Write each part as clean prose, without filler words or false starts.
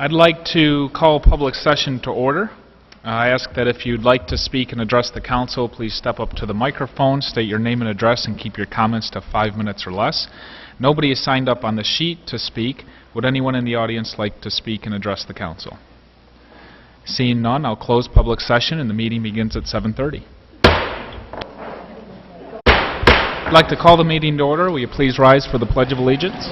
I'd like to call public session to order. I ask that if you'd like to speak and address the council, please step up to the microphone, state your name and address, and keep your comments to 5 minutes or less. Nobody is signed up on the sheet to speak. Would anyone in the audience like to speak and address the council? Seeing none, I'll close public session and the meeting begins at 7:30. I'd like to call the meeting to order. Will you please rise for the Pledge of Allegiance?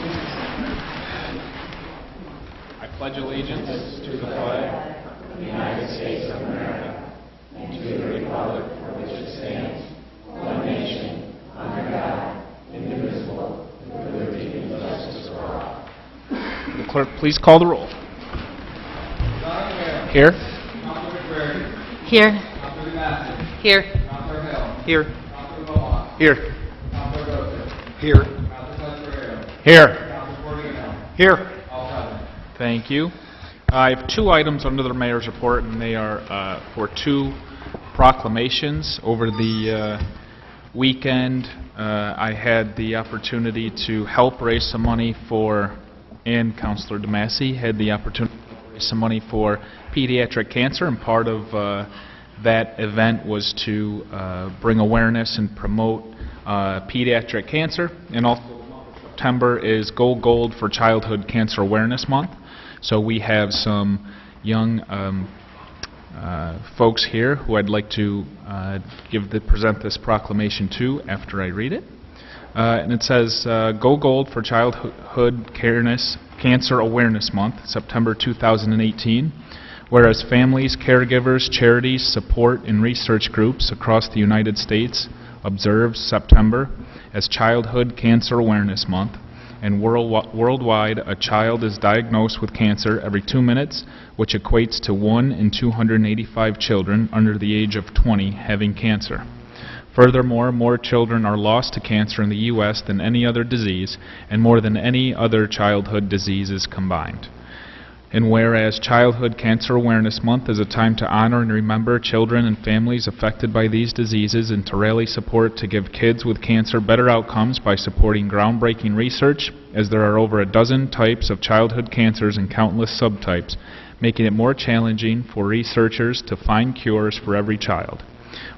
I pledge allegiance to the flag of the United States of America and to the republic for which it stands, one nation, under God, indivisible, with liberty and justice for all. The clerk, please call the roll. Here. Here. Here. Here. Here. Here. Here. Here. Thank you. I have two items under the mayor's report, and they are for two proclamations. Over the weekend, I had the opportunity to help raise some money for, and Councilor DeMasi had the opportunity to raise some money for pediatric cancer, and part of that event was to bring awareness and promote pediatric cancer. And also September is Go Gold for Childhood Cancer Awareness Month. So we have some young folks here who I'd like to present this proclamation to after I read it. And it says, Go Gold for Childhood Cancer Awareness Month, September 2018. Whereas families, caregivers, charities, support, and research groups across the United States observe September as Childhood Cancer Awareness Month, and worldwide a child is diagnosed with cancer every 2 minutes, which equates to 1 in 285 children under the age of 20 having cancer. Furthermore, more children are lost to cancer in the U.S. than any other disease, and more than any other childhood diseases combined. And whereas Childhood Cancer Awareness Month is a time to honor and remember children and families affected by these diseases and to rally support to give kids with cancer better outcomes by supporting groundbreaking research, as there are over a dozen types of childhood cancers and countless subtypes, making it more challenging for researchers to find cures for every child.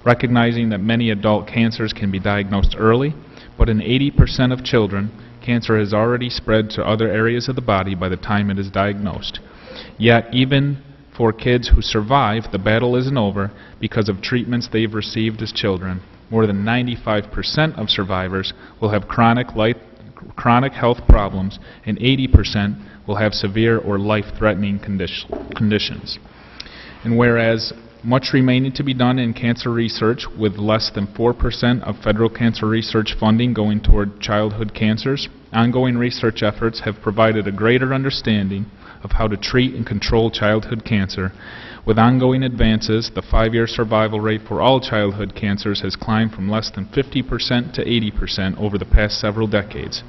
Recognizing that many adult cancers can be diagnosed early, but in 80% of children, cancer has already spread to other areas of the body by the time it is diagnosed. Yet, even for kids who survive, the battle isn't over because of treatments they've received as children. More than 95% of survivors will have chronic health problems, and 80% will have severe or life-threatening conditions. And whereas much remaining to be done in cancer research, with less than 4% of federal cancer research funding going toward childhood cancers, ongoing research efforts have provided a greater understanding of how to treat and control childhood cancer. With ongoing advances, the 5-year survival rate for all childhood cancers has climbed from less than 50% to 80% over the past several decades.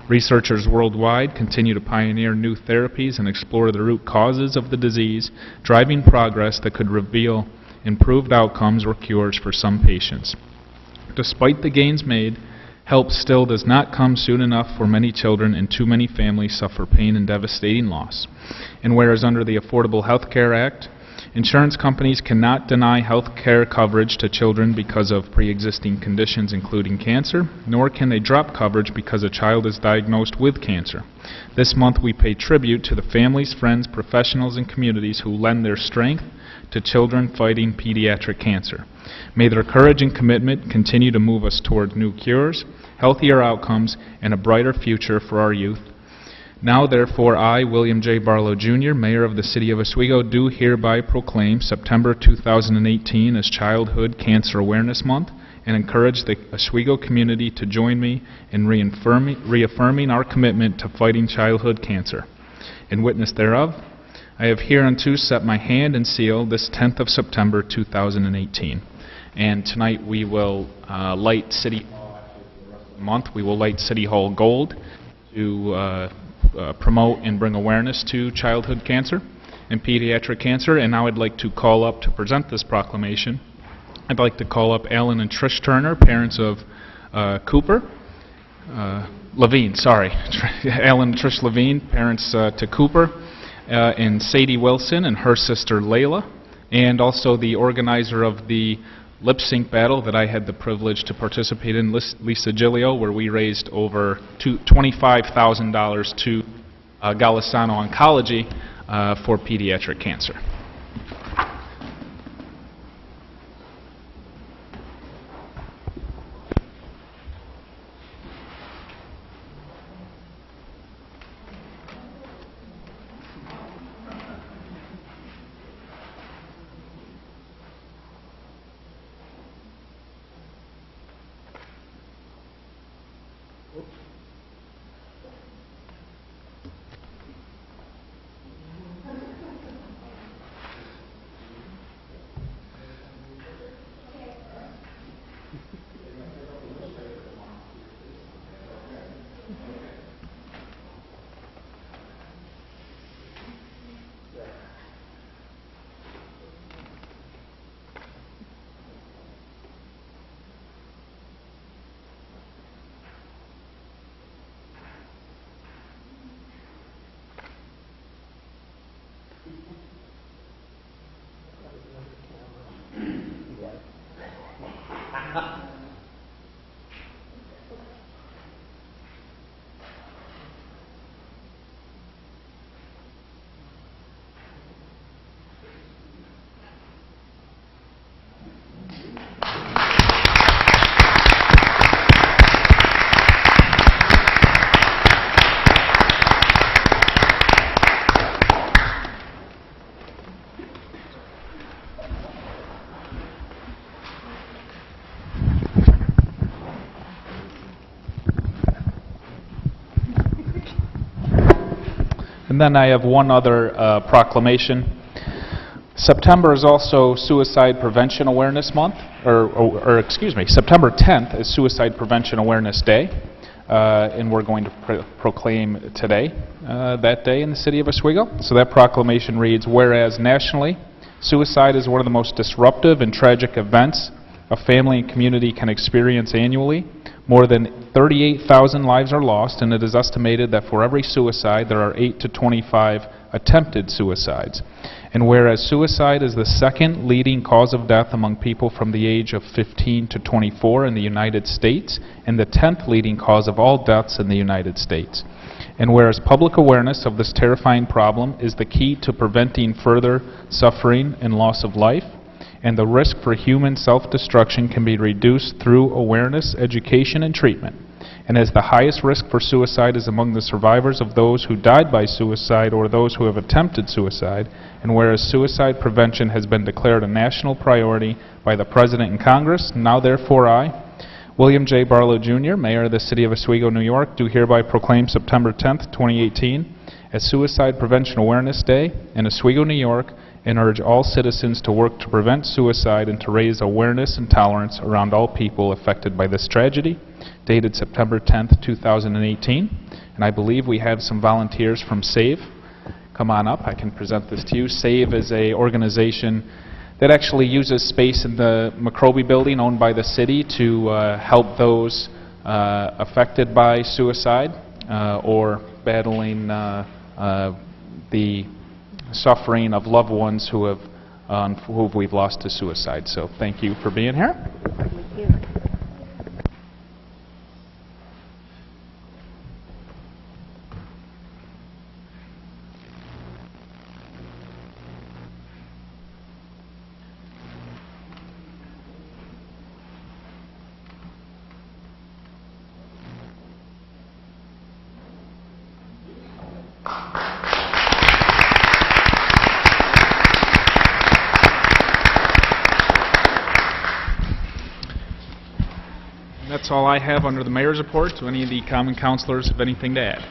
Researchers worldwide continue to pioneer new therapies and explore the root causes of the disease, driving progress that could reveal improved outcomes or cures for some patients. Despite the gains made, help still does not come soon enough for many children, and too many families suffer pain and devastating loss. And whereas under the Affordable Health Care Act, insurance companies cannot deny health care coverage to children because of pre-existing conditions including cancer, nor can they drop coverage because a child is diagnosed with cancer. This month we pay tribute to the families, friends, professionals, and communities who lend their strength to children fighting pediatric cancer. May their courage and commitment continue to move us toward new cures, healthier outcomes, and a brighter future for our youth. Now, therefore, I, William J. Barlow, Jr., Mayor of the City of Oswego, do hereby proclaim September 2018 as Childhood Cancer Awareness Month, and encourage the Oswego community to join me in reaffirming our commitment to fighting childhood cancer. In witness thereof, I have hereunto set my hand and seal this 10th of September 2018. And tonight we will light City Hall, we will light City Hall gold to promote and bring awareness to childhood cancer and pediatric cancer. And now I'd like to call up to present this proclamation. I'd like to call up Alan and Trish Turner, parents of Levine, sorry. Alan and Trish Levine, parents to Cooper. and Sadie Wilson and her sister Layla, and also the organizer of the lip sync battle that I had the privilege to participate in, Lisa Giglio, where we raised over $25,000 to Golisano Oncology for pediatric cancer. And then I have one other proclamation. September is also Suicide Prevention Awareness Month, or excuse me, September 10th is Suicide Prevention Awareness Day, and we're going to proclaim today, that day in the city of Oswego. So that proclamation reads, whereas nationally, suicide is one of the most disruptive and tragic events a family and community can experience annually. More than 38,000 lives are lost, and it is estimated that for every suicide, there are 8 to 25 attempted suicides. And whereas suicide is the second leading cause of death among people from the age of 15 to 24 in the United States, and the 10th leading cause of all deaths in the United States. And whereas public awareness of this terrifying problem is the key to preventing further suffering and loss of life, and the risk for human self-destruction can be reduced through awareness, education, and treatment. And as the highest risk for suicide is among the survivors of those who died by suicide or those who have attempted suicide, and whereas suicide prevention has been declared a national priority by the President and Congress, now therefore I, William J. Barlow, Jr., Mayor of the City of Oswego, New York, do hereby proclaim September 10th, 2018 as Suicide Prevention Awareness Day in Oswego, New York, and urge all citizens to work to prevent suicide and to raise awareness and tolerance around all people affected by this tragedy, dated September 10th, 2018. And I believe we have some volunteers from SAVE. Come on up, I can present this to you. SAVE is an organization that actually uses space in the McRobey building owned by the city to help those affected by suicide or battling the suffering of loved ones who we've lost to suicide. So thank you for being here. Thank you. That's all I have under the mayor's report. Do any of the common councilors have anything to add?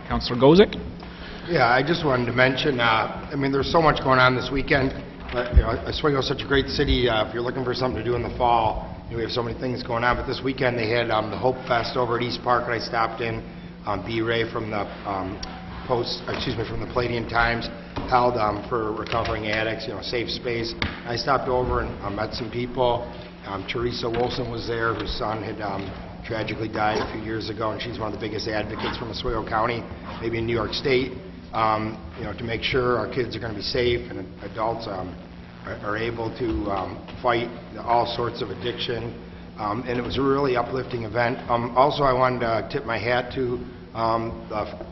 Councilor Gozick? Yeah, I just wanted to mention, I mean, there's so much going on this weekend, but, Oswego is such a great city. If you're looking for something to do in the fall, we have so many things going on, but this weekend they had the Hope Fest over at East Park, and I stopped in. B. Ray from the from the Palladium Times held for recovering addicts, safe space. I stopped over and met some people. Teresa Wilson was there, whose son had tragically died a few years ago, and she's one of the biggest advocates from Oswego County, maybe in New York State. to make sure our kids are going to be safe and adults are able to fight all sorts of addiction. And it was a really uplifting event. Also, I wanted to tip my hat to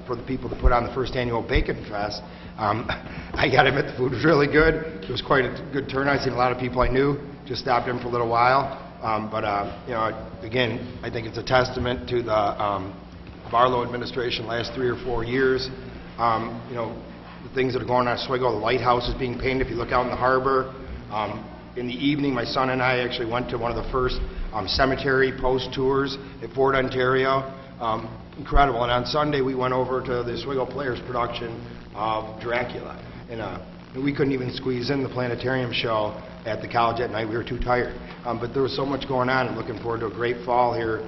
for the people that put on the first annual Bacon Fest. I got to admit, the food was really good. It was quite a good turnout. I seen a lot of people I knew. Just stopped in for a little while. Again, I think it's a testament to the Barlow administration last 3 or 4 years. The things that are going on at Oswego, the lighthouse is being painted. If you look out in the harbor, in the evening, my son and I actually went to one of the first cemetery post tours at Fort Ontario. Incredible. And on Sunday, we went over to the Oswego Players production of Dracula. And we couldn't even squeeze in the planetarium show at the college at night. We were too tired. But there was so much going on, and looking forward to a great fall here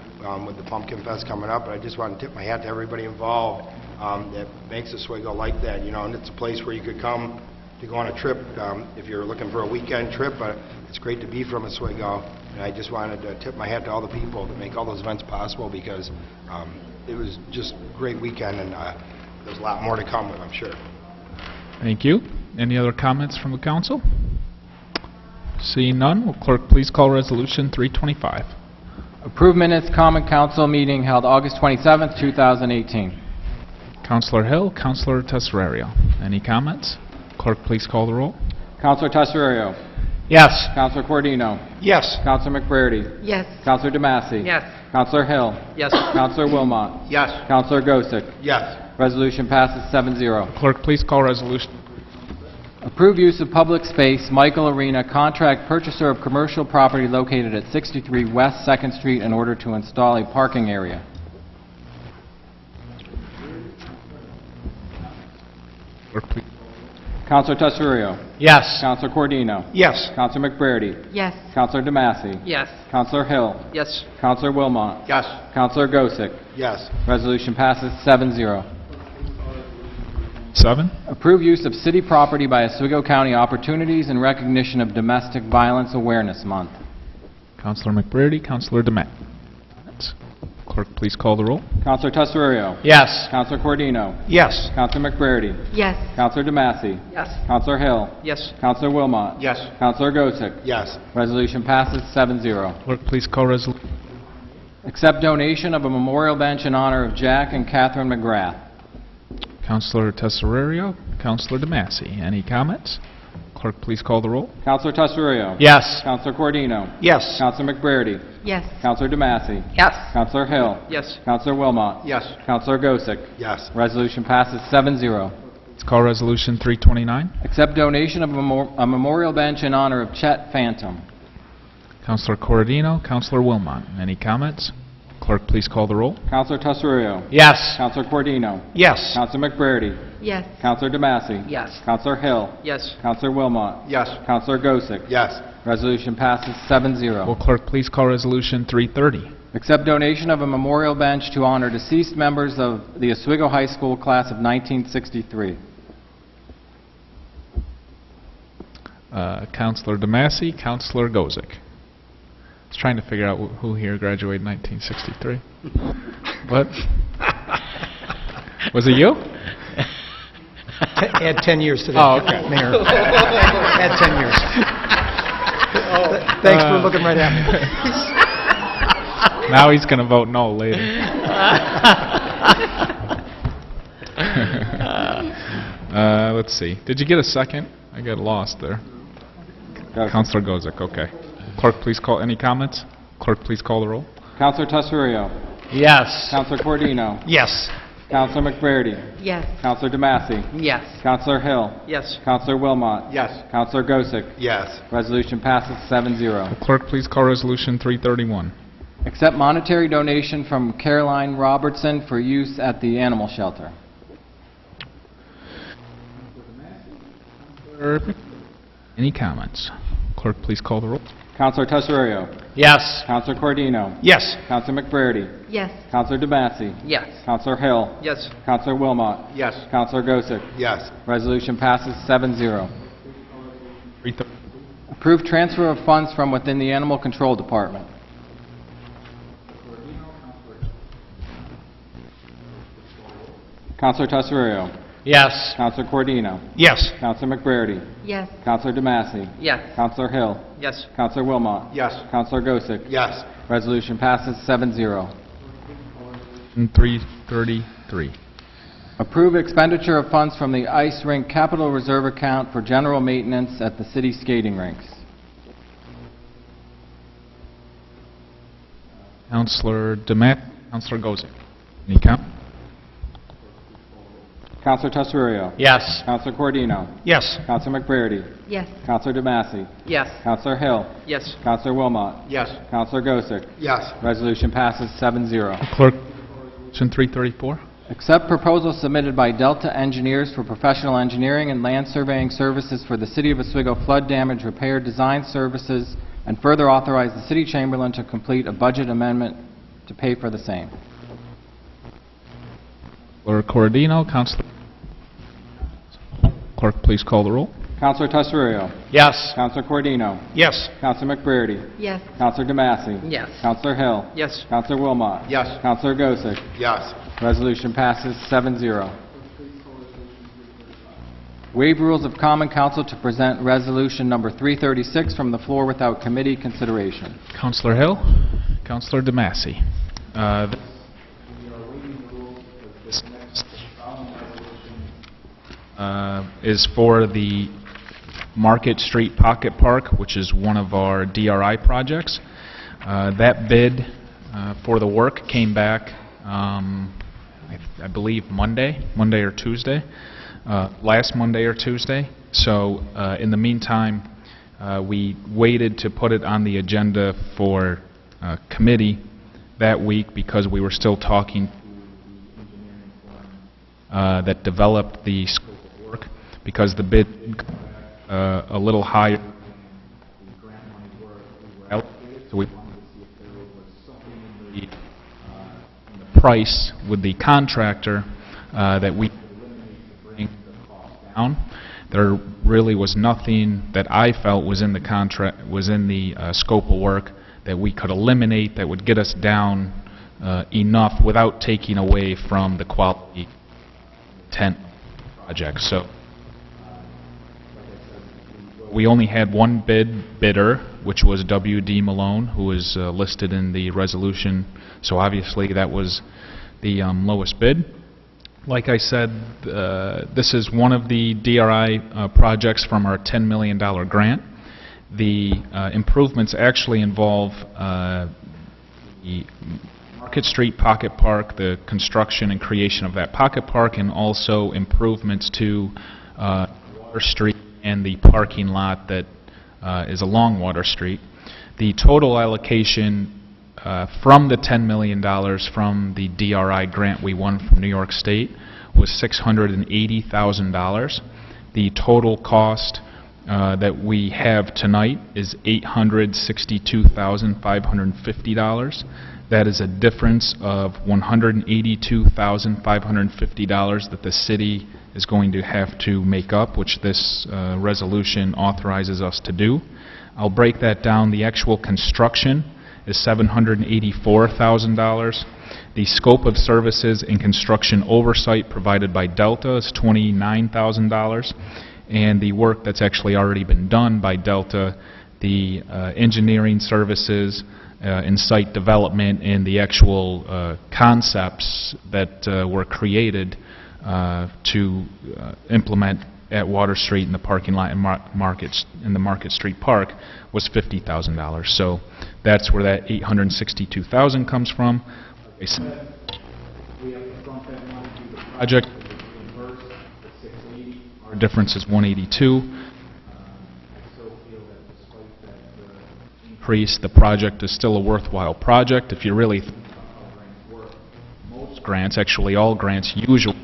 with the Pumpkin Fest coming up. But I just want to tip my hat to everybody involved that makes Oswego like that. And it's a place where you could come to go on a trip if you're looking for a weekend trip. But it's great to be from Oswego. And I just wanted to tip my hat to all the people that make all those events possible, because it was just a great weekend, and there's a lot more to come, I'm sure. Thank you. Any other comments from the council? Seeing none, will clerk please call Resolution 325. Approve minutes, Common Council meeting held August 27th, 2018. Councilor Hill, Councilor Tesorario. Any comments? Clerk please call the roll. Councilor Tesorario. Yes. Councilor Cordino. Yes. Councilor McBrady. Yes. Councilor DeMassey. Yes. Councilor Hill. Yes. Councilor Wilmot. Yes. Councilor Gosick. Yes. Resolution passes 7-0. Clerk please call Resolution. Approve use of public space, Michael Arena, contract purchaser of commercial property located at 63 West 2nd Street in order to install a parking area. Clerk please. Councilor Tesorario. Yes. Councilor Cordino. Yes. Councilor McBrady. Yes. Councilor DeMassey. Yes. Councilor Hill. Yes. Councilor Wilmot. Yes. Councilor Gosick. Yes. Resolution passes 7-0. 7. Approve use of city property by Oswego County Opportunities in recognition of Domestic Violence Awareness Month. Councilor McBrady, Councilor Demet. Clerk please call the roll. Councilor Tesorario. Yes. Councilor Cordino. Yes. Councilor McBrady. Yes. Councilor DeMassey. Yes. Councilor Hill. Yes. Councilor Wilmot. Yes. Councilor Gosick. Yes. Resolution passes 7-0. Clerk please call Resolution. Accept donation of a memorial bench in honor of Jack and Catherine McGrath. Councilor Tesorario, Councilor DeMassey. Any comments? Clerk please call the roll. Councilor Tesorario. Yes. Councilor Cordino. Yes. Councilor McBrady. Yes. Councilor DeMassey. Yes. Councilor Hill. Yes. Councilor Wilmot. Yes. Councilor Gosick. Yes. Resolution passes 7-0. Let's call Resolution 329. Accept donation of a memorial bench in honor of Chet Phantom. Councilor Corradino, Councilor Wilmot. Any comments? Clerk please call the roll. Councilor Tesorario. Yes. Councilor Cordino. Yes. Councilor McBrady. Yes. Councilor DeMassey. Yes. Councilor Hill. Yes. Councilor Wilmot. Yes. Councilor Gosick. Yes. Resolution passes 7-0. Will clerk please call Resolution 330. Accept donation of a memorial bench to honor deceased members of the Oswego High School class of 1963. Councilor DeMassey, Councilor Gozick. I was trying to figure out who here graduated in 1963. What? Was it you? Add 10 years to that, Oh, okay. Mayor. Add 10 years. Thanks for looking right at me. Now he's going to vote no later. Let's see. Did you get a second? I got lost there. Councilor Gozick, okay. Clerk, please call. Any comments? Clerk, please call the roll. Councilor Tesorario. Yes. Councilor Cordino. Yes. Councilor McBrady. Yes. Councilor DeMassey. Yes. Councilor Hill. Yes. Councilor Wilmot. Yes. Councilor Gosick. Yes. Resolution passes 7-0. Clerk, please call Resolution 331. Accept monetary donation from Caroline Robertson for use at the animal shelter. Any comments? Clerk, please call the roll. Councilor Tesorario. Yes. Councilor Cordino. Yes. Councilor McBrady. Yes. Councilor DeMassey. Yes. Councilor Hill. Yes. Councilor Wilmot. Yes. Councilor Gosick. Yes. Resolution passes 7-0. 330. Approve transfer of funds from within the Animal Control Department. Councilor Tesorario. Yes. Counselor Cordino? Yes. Counselor McBrady? Yes. Counselor DeMassey? Yes. Counselor Hill? Yes. Counselor Wilmot? Yes. Counselor Gosick? Yes. Resolution passes 7-0. 333. Approve expenditure of funds from the ice rink capital reserve account for general maintenance at the city skating rinks. Counselor Demet, Counselor Gozick. Any comment? Counselor Tesorio? Yes. Counselor Cordino? Yes. Counselor McBrady? Yes. Counselor DeMassey? Yes. Counselor Hill? Yes. Counselor Wilmot? Yes. Counselor Gosick? Yes. Resolution passes 7-0. Clerk, Resolution 334. Accept proposal submitted by Delta Engineers for professional engineering and land surveying services for the City of Oswego flood damage repair design services, and further authorize the City Chamberlain to complete a budget amendment to pay for the same. Clerk Cordino, Counselor. Clerk, please call the roll. Counselor Tesorio? Yes. Counselor Cordino? Yes. Counselor McBrady? Yes. Counselor DeMassey? Yes. Counselor Hill? Yes. Counselor Wilmot? Yes. Counselor Gosick? Yes. Resolution passes 7-0. Waive rules of common council to present resolution number 336 from the floor without committee consideration. Counselor Hill, Counselor DeMassey. Is for the Market Street Pocket Park, which is one of our DRI projects. That bid for the work came back, I believe Monday or Tuesday, last Monday or Tuesday. So in the meantime, we waited to put it on the agenda for committee that week because we were still talking that developed the scope of work, because the bid a little higher. So we wanted to see if there was something in the price with the contractor that we could eliminate to bring the cost down. There really was nothing that I felt was in the contract, was in the scope of work that we could eliminate that would get us down enough without taking away from the quality intent project. So we only had one bidder, which was W.D. Malone, who is listed in the resolution. So obviously that was the lowest bid. Like I said, this is one of the DRI projects from our $10 million grant. The improvements actually involve the Market Street Pocket Park, the construction and creation of that pocket park, and also improvements to Water Street and the parking lot that is along Water Street. The total allocation from the $10 million from the DRI grant we won from New York State was $680,000. The total cost that we have tonight is $862,550. That is a difference of $182,550 that the city is going to have to make up, which this resolution authorizes us to do. I'll break that down. The actual construction is $784,000. The scope of services and construction oversight provided by Delta is $29,000. And the work that's actually already been done by Delta, the engineering services and site development and the actual concepts that were created to implement at Water Street in the parking lot and in the Market Street Park was $50,000. So that's where that $862,000 comes from. Like I said, we have to front that money to the project. Reimbursed at $680. Our difference is $182. I still feel that despite that increase, the project is still a worthwhile project. If you really think about how grants work, most grants, actually all grants, usually,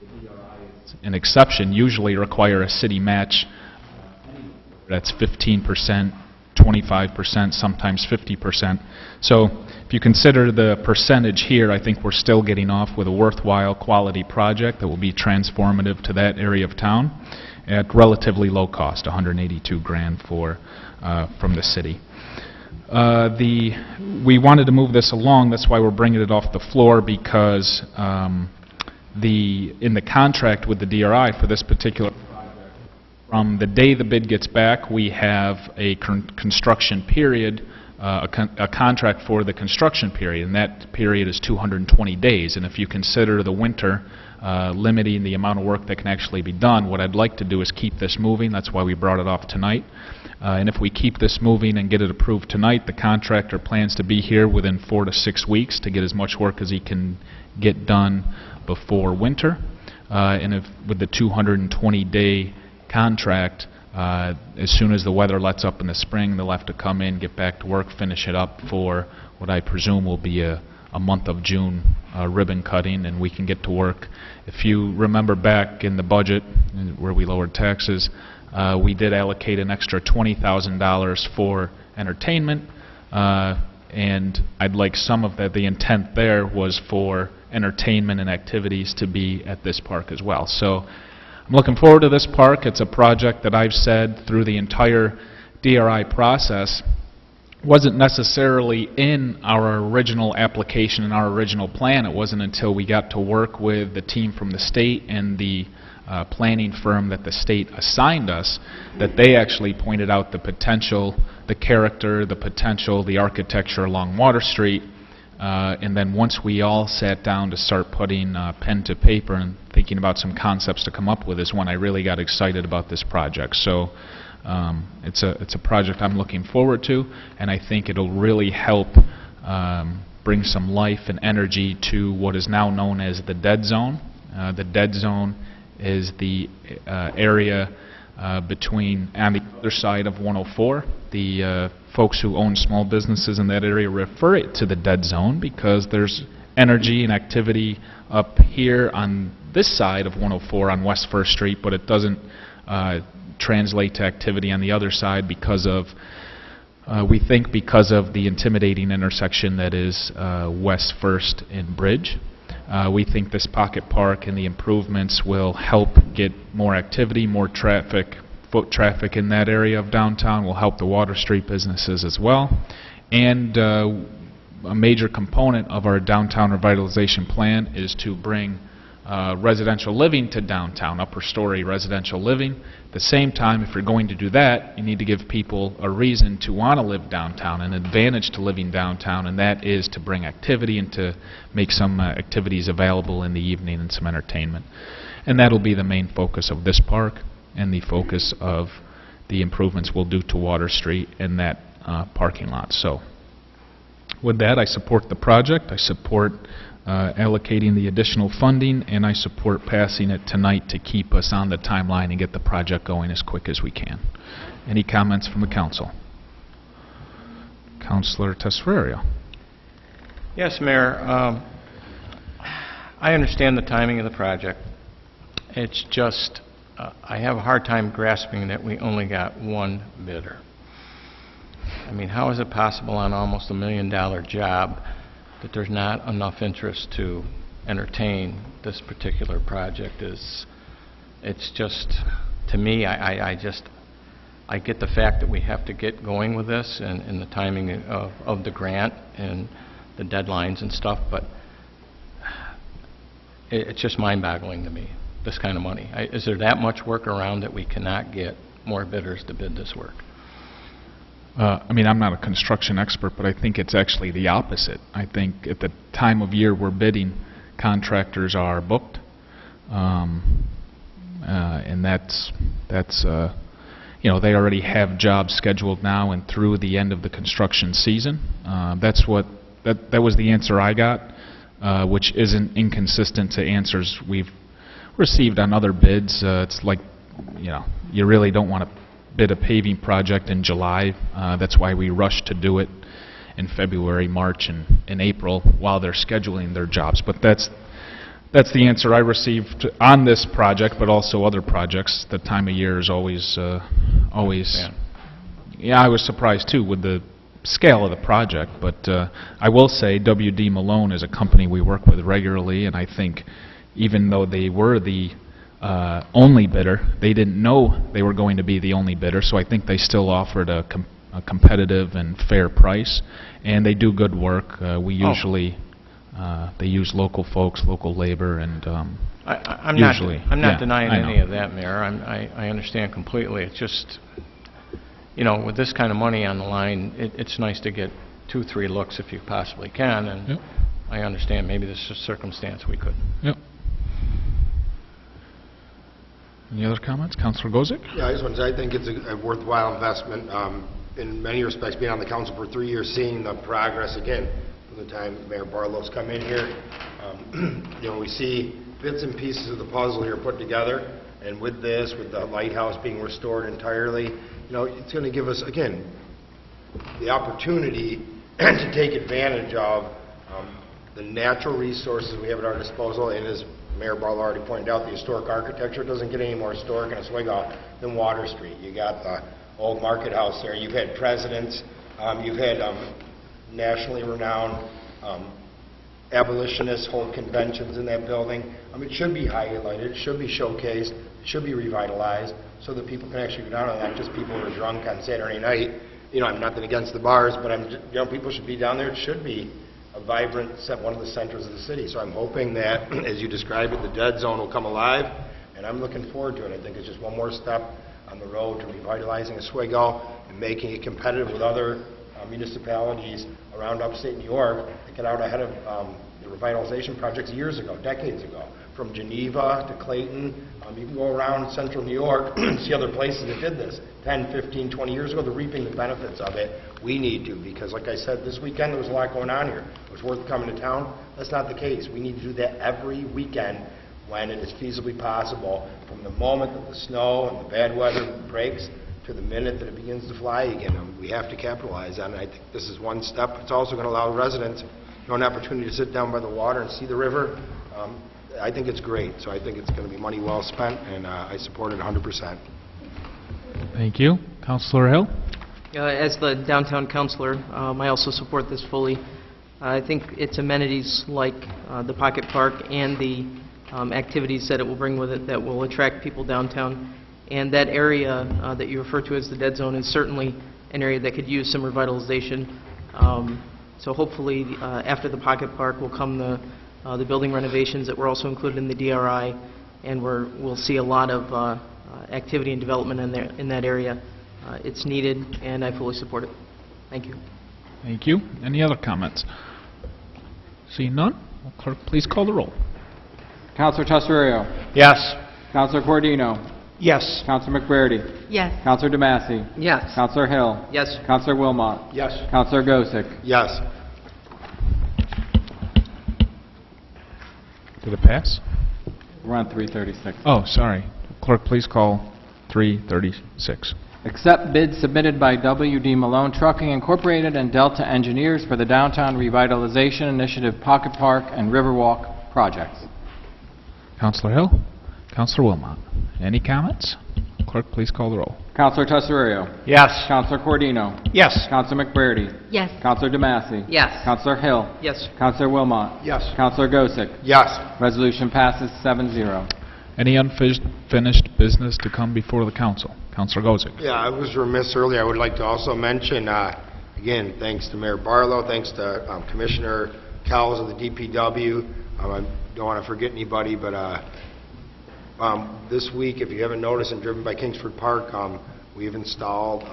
the DRI is an exception, usually require a city match. That's 15%, 25%, sometimes 50%. So if you consider the percentage here, I think we're still getting off with a worthwhile quality project that will be transformative to that area of town at relatively low cost, $182,000 from the city. We wanted to move this along. That's why we're bringing it off the floor, because in the contract with the DRI for this particular project, from the day the bid gets back, we have a construction period, a contract for the construction period, and that period is 220 days. And if you consider the winter limiting the amount of work that can actually be done, what I'd like to do is keep this moving. That's why we brought it off tonight. And if we keep this moving and get it approved tonight, the contractor plans to be here within 4 to 6 weeks to get as much work as he can get done before winter. And if with the 220-day contract, as soon as the weather lets up in the spring, they'll have to come in, get back to work, finish it up for what I presume will be a month of June ribbon cutting, and we can get to work. If you remember back in the budget where we lowered taxes, we did allocate an extra $20,000 for entertainment, and I'd like some of that. The intent there was for entertainment and activities to be at this park as well. So I'm looking forward to this park. It's a project that I've said through the entire DRI process wasn't necessarily in our original application and our original plan. It wasn't until we got to work with the team from the state and the planning firm that the state assigned us that they actually pointed out the potential, the character, the potential, the architecture along Water Street. And then once we all sat down to start putting pen to paper and thinking about some concepts to come up with is when I really got excited about this project. So it's a project I'm looking forward to, and I think it'll really help bring some life and energy to what is now known as the dead zone. The dead zone is the area between on the other side of 104. The folks who own small businesses in that area refer it to the dead zone because there's energy and activity up here on this side of 104 on West 1st Street, but it doesn't translate to activity on the other side because of, we think because of the intimidating intersection that is West 1st and Bridge. We think this pocket park and the improvements will help get more activity, more traffic, foot traffic in that area of downtown, will help the Water Street businesses as well. And a major component of our downtown revitalization plan is to bring residential living to downtown, upper story residential living. At the same time, if you're going to do that, you need to give people a reason to want to live downtown, an advantage to living downtown, and that is to bring activity and to make some activities available in the evening and some entertainment. And that'll be the main focus of this park and the focus of the improvements we'll do to Water Street and that parking lot. So with that, I support the project. I support allocating the additional funding, and I support passing it tonight to keep us on the timeline and get the project going as quick as we can. Any comments from the council? Councilor Tesfario. Yes, Mayor. I understand the timing of the project. It's just I have a hard time grasping that we only got one bidder. I mean, how is it possible on almost $1 million job that there's not enough interest to entertain this particular project? It's just, to me, I get the fact that we have to get going with this and the timing of the grant and the deadlines and stuff, but it's just mind-boggling to me, this kind of money. Is there that much work around that we cannot get more bidders to bid this work? I mean, I'm not a construction expert, but I think it's actually the opposite. I think at the time of year we're bidding, contractors are booked, and that's you know, they already have jobs scheduled now and through the end of the construction season. That was the answer I got, which isn't inconsistent to answers we've received on other bids. It's like, you know, you really don't want to bid a paving project in July. That's why we rushed to do it in February, March, and April while they're scheduling their jobs. But that's the answer I received on this project, but also other projects. The time of year is always. Yeah, I was surprised too with the scale of the project. But I will say W.D. Malone is a company we work with regularly, and I think even though they were the only bidder, they didn't know they were going to be the only bidder, so I think they still offered a competitive and fair price, and they do good work. We usually They use local folks, local labor, and I'm usually, I'm not yeah, denying I know. any of that, Mayor. I understand completely. It's just, you know, with this kind of money on the line, it's nice to get 2, 3 looks if you possibly can, and Yep. I understand maybe this is a circumstance we could. Yep. Any other comments? Councilor Gozick? Yeah, I just want to say, I think it's a worthwhile investment. In many respects, being on the council for 3 years, seeing the progress again from the time Mayor Barlow's come in here. You know, we see bits and pieces of the puzzle here put together, and with this, with the lighthouse being restored entirely, you know, it's going to give us, again, the opportunity to take advantage of the natural resources we have at our disposal, and as Mayor Barlow already pointed out, the historic architecture doesn't get any more historic in Oswego than Water Street. You got the old market house there. You've had presidents. You've had nationally renowned abolitionists hold conventions in that building. It should be highlighted. It should be showcased. It should be revitalized so that people can actually go down and not just people who are drunk on Saturday night. You know, I'm nothing against the bars, but you know, people should be down there. It should be a vibrant, one of the centers of the city. So I'm hoping that, as you described it, the dead zone will come alive, and I'm looking forward to it. I think it's just one more step on the road to revitalizing Oswego and making it competitive with other municipalities around upstate New York that got out ahead of the revitalization projects years ago, decades ago. From Geneva to Clayton, you can go around central New York and see other places that did this 10, 15, 20 years ago. They're reaping the benefits of it. We need to, because like I said, this weekend there was a lot going on here. It was worth coming to town. That's not the case. We need to do that every weekend when it is feasibly possible, from the moment that the snow and the bad weather breaks to the minute that it begins to fly again. We have to capitalize on it. I think this is one step. It's also going to allow residents, you know, an opportunity to sit down by the water and see the river. I think it's great. So I think it's going to be money well spent, and I support it 100%. Thank you. Councilor Hill? As the downtown councilor, I also support this fully. I think its amenities like the Pocket Park and the activities that it will bring with it that will attract people downtown. And that area that you refer to as the dead zone is certainly an area that could use some revitalization. So hopefully after the Pocket Park will come the building renovations that were also included in the DRI, and we'll see a lot of activity and development in that area. It's needed, and I fully support it. Thank you. Thank you. Any other comments? Seeing none, will clerk please call the roll. Councilor Tesorio. Yes. Councilor Cordino. Yes. Councilor McBurdy. Yes. Councilor DeMassey. Yes. Councilor Hill. Yes. Councilor Wilmot. Yes. Councilor Gosick. Yes. Did it pass? We're on 336. Oh, sorry. Clerk, please call 336. Accept bids submitted by W.D. Malone Trucking Incorporated and Delta Engineers for the Downtown Revitalization Initiative Pocket Park and Riverwalk projects. Councilor Hill? Councilor Wilmot? Any comments? Clerk, please call the roll. Councilor Tesorio. Yes. Councilor Cordino. Yes. Councilor McBurdy. Yes. Councilor DeMassey. Yes. Councilor Hill. Yes. Councilor Wilmot. Yes. Councilor Gosick. Yes. Resolution passes 7-0. Any unfinished business to come before the council? Councilor Gozick? Yeah, I was remiss earlier. I would like to also mention, again, thanks to Mayor Barlow, thanks to Commissioner Cowles of the DPW. I don't want to forget anybody, but this week, if you haven't noticed and driven by Kingsford Park, we've installed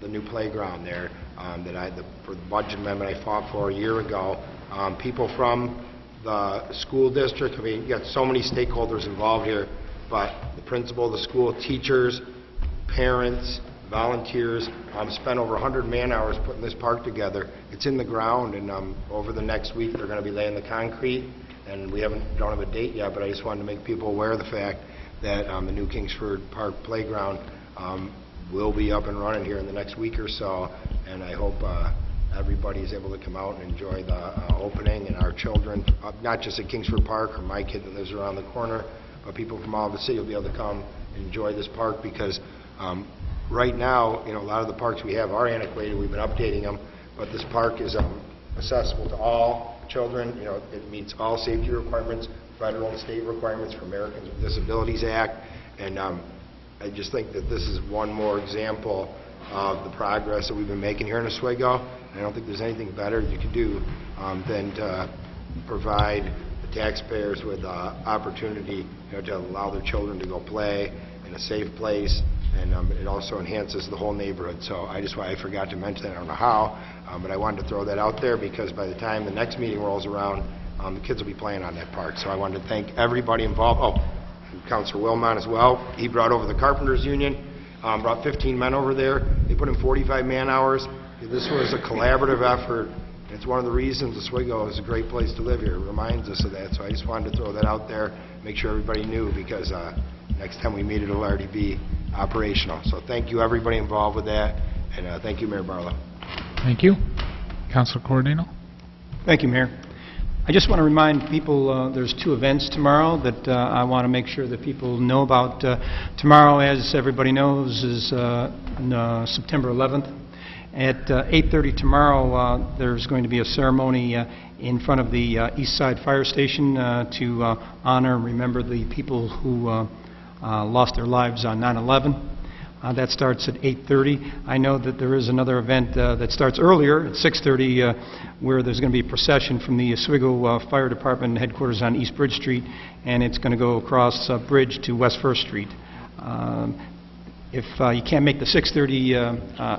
the new playground there for the budget amendment I fought for a year ago. People from the school district, I mean, you got so many stakeholders involved here, but the principal, the school, teachers, parents, volunteers, spent over 100 man-hours putting this park together. It's in the ground, and over the next week they're going to be laying the concrete, and we don't have a date yet, but I just wanted to make people aware of the fact that the new Kingsford Park playground will be up and running here in the next week or so, and I hope everybody is able to come out and enjoy the opening, and our children, not just at Kingsford Park or my kid that lives around the corner, but people from all over the city will be able to come and enjoy this park, because right now, you know, a lot of the parks we have are antiquated. We've been updating them, but this park is accessible to all children. You know, it meets all safety requirements, federal and state requirements for Americans with Disabilities Act, and I just think that this is one more example of the progress that we've been making here in Oswego. And I don't think there's anything better you can do than to provide the taxpayers with opportunity, to allow their children to go play in a safe place, and it also enhances the whole neighborhood. So I forgot to mention that. I don't know how, but I wanted to throw that out there because by the time the next meeting rolls around, the kids will be playing on that park. So I wanted to thank everybody involved. Oh, and Councilor Wilmot as well. He brought over the Carpenters Union, brought 15 men over there. They put in 45 man-hours. This was a collaborative effort. It's one of the reasons Oswego is a great place to live here. It reminds us of that. So I just wanted to throw that out there, make sure everybody knew, because next time we meet, it'll already be operational. So thank you, everybody involved with that, and thank you, Mayor Barlow. Thank you. Councilor Corodino? Thank you, Mayor. I just want to remind people there's 2 events tomorrow that I want to make sure that people know about. Tomorrow, as everybody knows, is on, September 11th. At 8:30 tomorrow, there's going to be a ceremony in front of the East Side Fire Station to honor and remember the people who lost their lives on 9/11. That starts at 8:30. I know that there is another event that starts earlier at 6:30 where there's going to be a procession from the Oswego Fire Department headquarters on East Bridge Street, and it's going to go across Bridge to West First Street. If you can't make the 6:30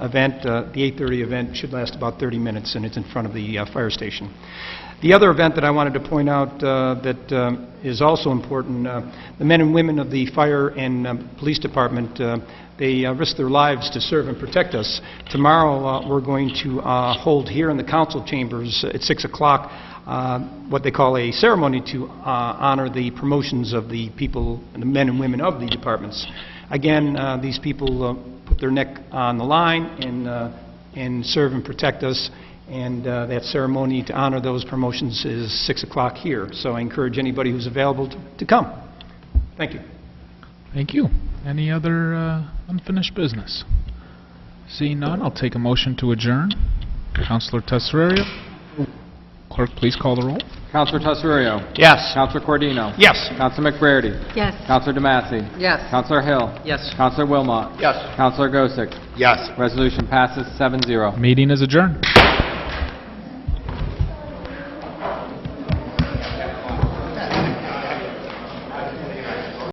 event, the 8:30 event should last about 30 minutes, and it's in front of the fire station. The other event that I wanted to point out that is also important, the men and women of the fire and police department, they risk their lives to serve and protect us. Tomorrow we're going to hold here in the council chambers at 6 o'clock what they call a ceremony to honor the promotions of the people, the men and women of the departments. Again, these people put their neck on the line and serve and protect us, and that ceremony to honor those promotions is 6 o'clock here. So I encourage anybody who's available to come. Thank you. Thank you. Any other unfinished business? Seeing none, I'll take a motion to adjourn. Councilor Tesorerio? Clerk, please call the roll. Councilor Tesorerio. Yes. Councilor Cordino. Yes. Councilor McBrady. Yes. Councilor DeMassey. Yes. Councilor Hill. Yes. Councilor Wilmot. Yes. Councilor Gosick. Yes. Resolution passes 7-0. Meeting is adjourned.